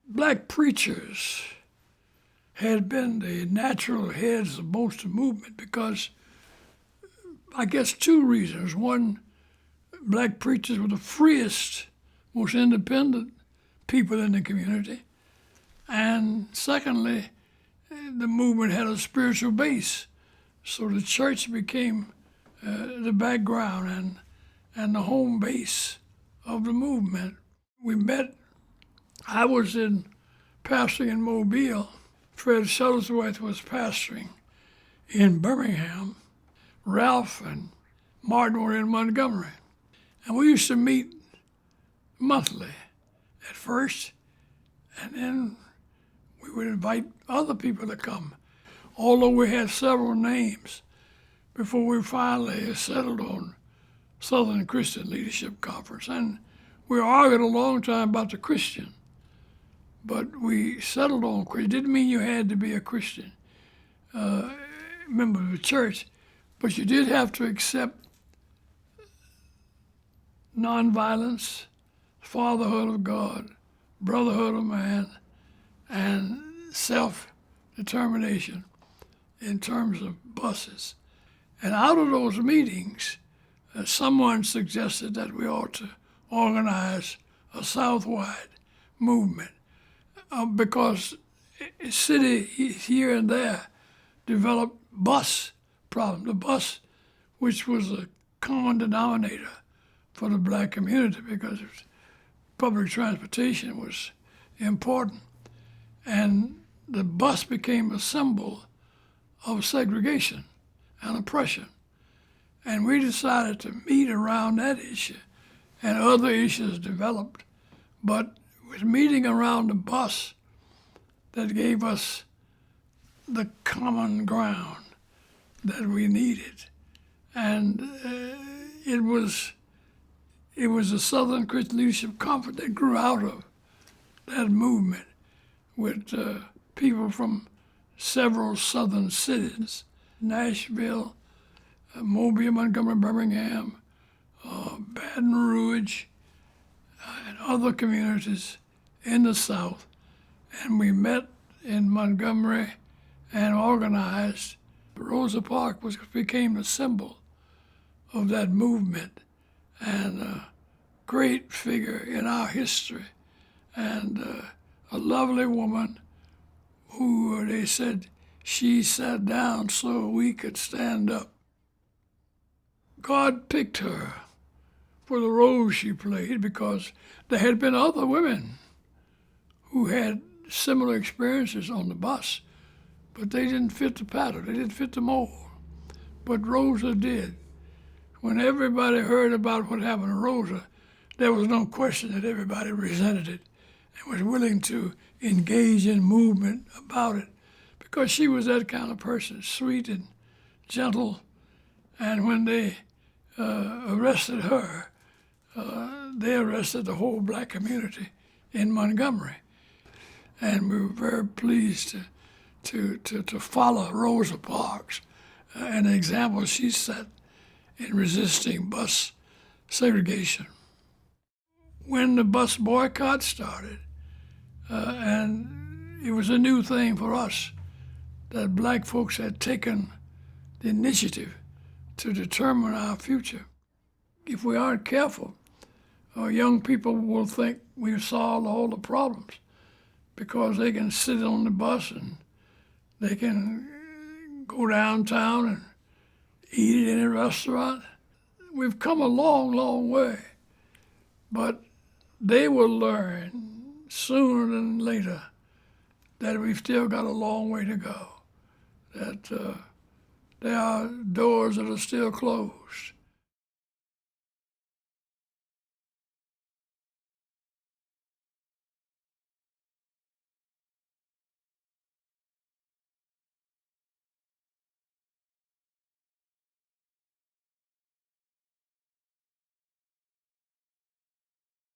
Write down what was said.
Black preachers had been the natural heads of most of the movement because, I guess, two reasons. One, black preachers were the freest, most independent people in the community. And secondly, the movement had a spiritual base. So the church became the background and the home base of the movement. We met, I was pastoring in Mobile. Fred Shuttlesworth was pastoring in Birmingham. Ralph and Martin were in Montgomery. And we used to meet monthly at first, and then we would invite other people to come, although we had several names before we finally settled on Southern Christian Leadership Conference. And we argued a long time about the Christian, but we settled on Christian. It didn't mean you had to be a Christian member of the church, but you did have to accept nonviolence, fatherhood of God, brotherhood of man, and self-determination in terms of buses. And out of those meetings, someone suggested that we ought to organize a Southwide movement because cities here and there developed bus problem. The bus, which was a common denominator for the black community because public transportation was important. And the bus became a symbol of segregation and oppression. And we decided to meet around that issue, and other issues developed. But it was meeting around the bus that gave us the common ground that we needed. And it was a Southern Christian Leadership Conference that grew out of that movement with people from several southern cities, Nashville, Mobile, Montgomery, Birmingham, Baton Rouge, and other communities in the South. And we met in Montgomery and organized. Rosa Parks became the symbol of that movement and a great figure in our history, and a lovely woman who they said she sat down so we could stand up. God picked her for the role she played because there had been other women who had similar experiences on the bus, but they didn't fit the pattern, they didn't fit the mold. But Rosa did. When everybody heard about what happened to Rosa, there was no question that everybody resented it and was willing to engage in movement about it because she was that kind of person, sweet and gentle. And when they arrested her, they arrested the whole black community in Montgomery. And we were very pleased to follow Rosa Parks, an example she set in resisting bus segregation. When the bus boycott started, and it was a new thing for us that black folks had taken the initiative to determine our future. If we aren't careful, young people will think we've solved all the problems because they can sit on the bus and they can go downtown and eat in a restaurant. We've come a long, long way, but they will learn sooner than later that we've still got a long way to go, that there are doors that are still closed,